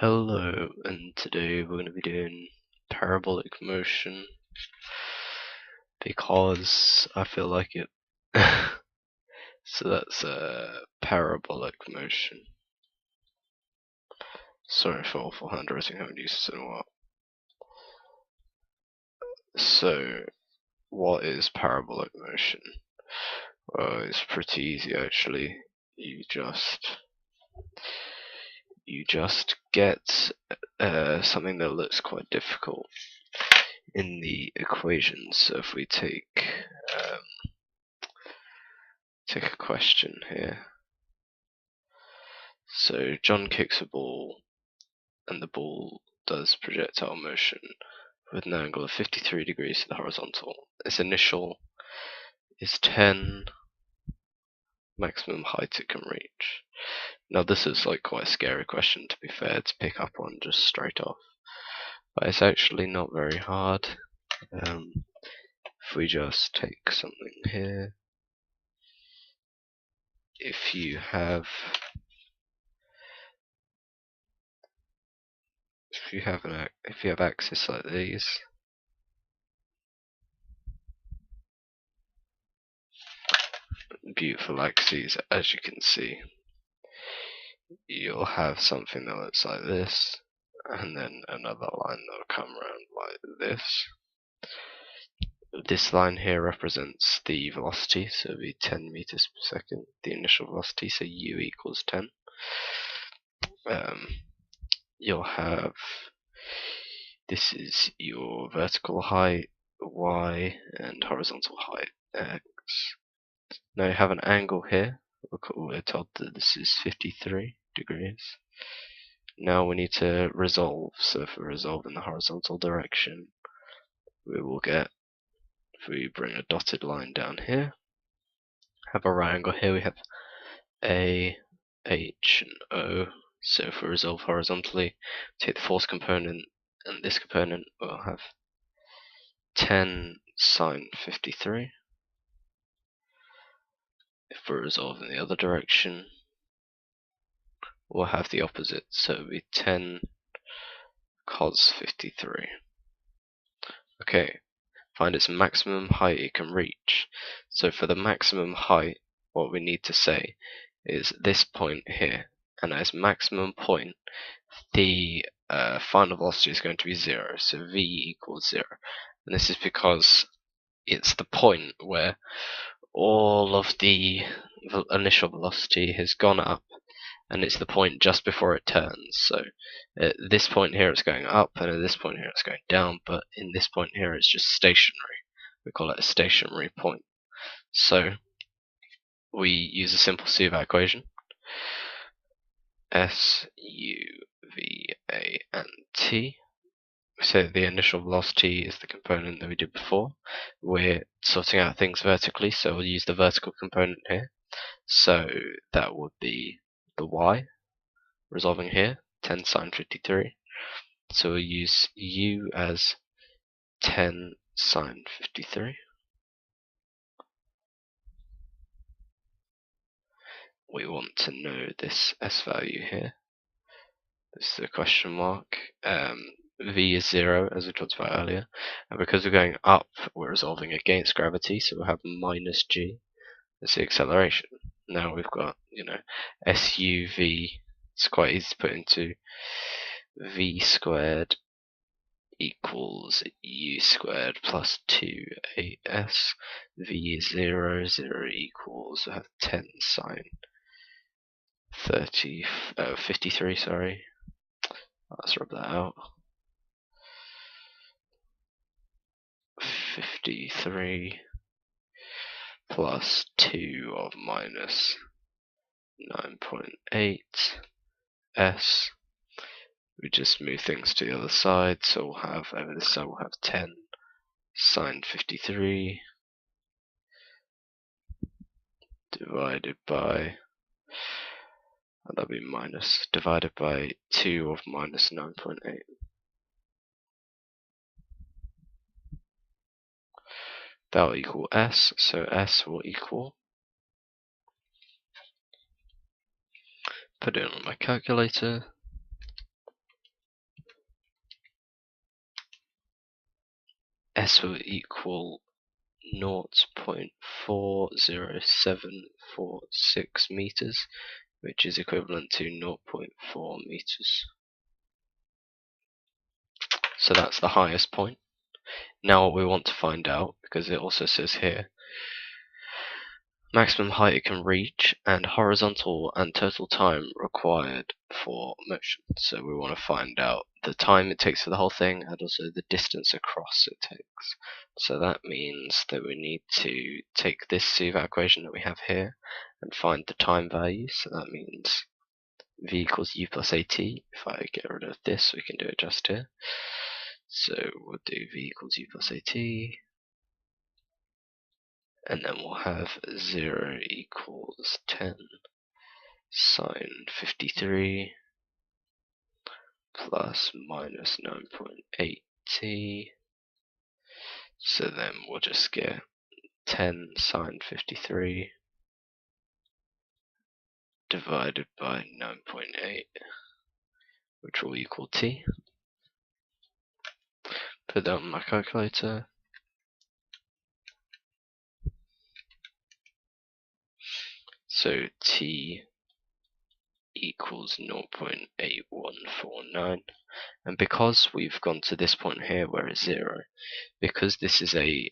Hello, and today we're going to be doing parabolic motion because I feel like it. So that's parabolic motion. Sorry for awful handwriting, I haven't used this in a while. So, what is parabolic motion? Well, it's pretty easy actually. You just get something that looks quite difficult in the equation. So if we take a question here. So John kicks a ball, and the ball does projectile motion with an angle of 53 degrees to the horizontal. Its initial is 10, maximum height it can reach. Now this is like quite a scary question, to be fair, to pick up on just straight off, but it's actually not very hard. If we just take something here, if you have axes like these, beautiful axes, as you can see, you'll have something that looks like this, and then another line that will come around like this. This line here represents the velocity, so it'll be 10 meters per second, the initial velocity, so u equals 10. You'll have, this is your vertical height, y, and horizontal height, x. Now you have an angle here. We're told that this is 53 degrees. Now we need to resolve. So if we resolve in the horizontal direction, we will get, if we bring a dotted line down here, have a right angle here, we have A, H, and O. So if we resolve horizontally, take the force component and this component, we'll have 10 sine 53. If we resolve in the other direction, we'll have the opposite, so it'll be 10 cos 53. Okay, find its maximum height it can reach. So for the maximum height, what we need to say is this point here, and at its maximum point, the final velocity is going to be 0, so v equals 0. And this is because it's the point where all of the initial velocity has gone up, and it's the point just before it turns. So at this point here it's going up, and at this point here it's going down, but in this point here it's just stationary. We call it a stationary point. So we use a simple CVA equation. S, U, V, A, and T. So the initial velocity is the component that we did before. We're sorting out things vertically, so we'll use the vertical component here. So that would be the y, resolving here, 10 sine 53. So we'll use u as 10 sine 53. We want to know this s value here. This is a question mark. V is 0, as we talked about earlier, and because we're going up, we're resolving against gravity, so we'll have minus g as the acceleration. Now we've got, SUV. It's quite easy to put into v squared equals u squared plus 2as. V is 0, 0 equals, we have 10 sine 53, sorry. Let's rub that out. 53 plus 2 of minus 9.8 s. We just move things to the other side, so we'll have, over this side we'll have 10 sine 53 divided by, that'll be minus, divided by 2 of minus 9.8. That will equal s, so s will equal, put it on my calculator, S will equal 0.40746 meters, which is equivalent to 0.4 meters. So that's the highest point. Now what we want to find out, because it also says here, maximum height it can reach, and horizontal and total time required for motion. So we want to find out the time it takes for the whole thing, and also the distance across it takes. So that means that we need to take this CVAT equation that we have here and find the time value. So that means V equals U plus AT. If I get rid of this, we can do it just here. So we'll do V equals U plus AT. And then we'll have 0 equals 10 sine 53 plus minus 9.8 t. So then we'll just get 10 sine 53 divided by 9.8, which will equal t. Put that on my calculator. So t equals 0.8149, and because we've gone to this point here where it's 0, because this is a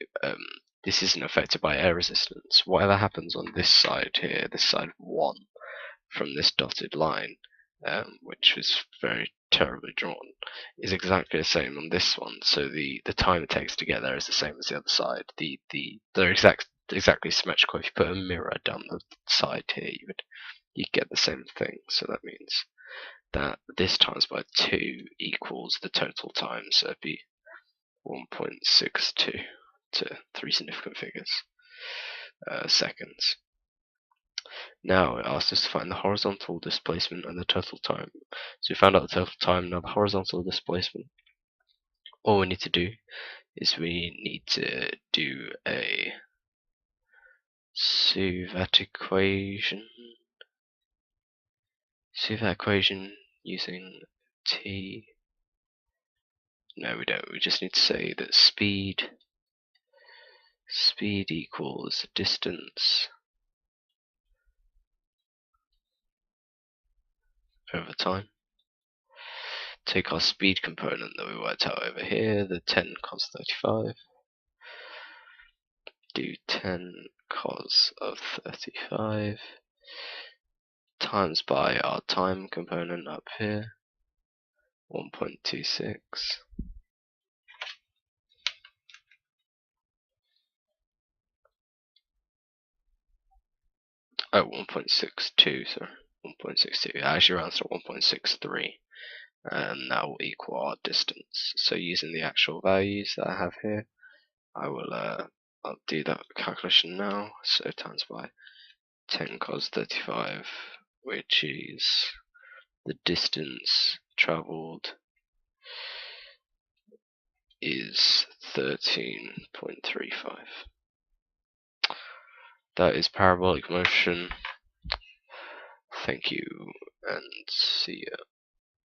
this isn't affected by air resistance, whatever happens on this side here, this side 1 from this dotted line, which was very terribly drawn, is exactly the same on this one. So the time it takes to get there is the same as the other side. They're exactly symmetrical. If you put a mirror down the side here, you'd get the same thing. So that means that this times by 2 equals the total time, so it'd be 1.62 to 3 significant figures seconds. Now it asks us to find the horizontal displacement and the total time. So we found out the total time. Now the horizontal displacement, all we need to do is we need to do a CVAT equation. CVAT equation using t. No, we don't. We just need to say that speed equals distance over time. Take our speed component that we worked out over here, the 10 cos 35. Do 10 cos of 35 times by our time component up here, 1.26. Oh, 1.62, sorry. 1.62. It actually rounds to 1.63. And that will equal our distance. So using the actual values that I have here, I'll do that calculation now. So times by 10 cos 35, which is the distance travelled, is 13.35. That is parabolic motion. Thank you, and see ya.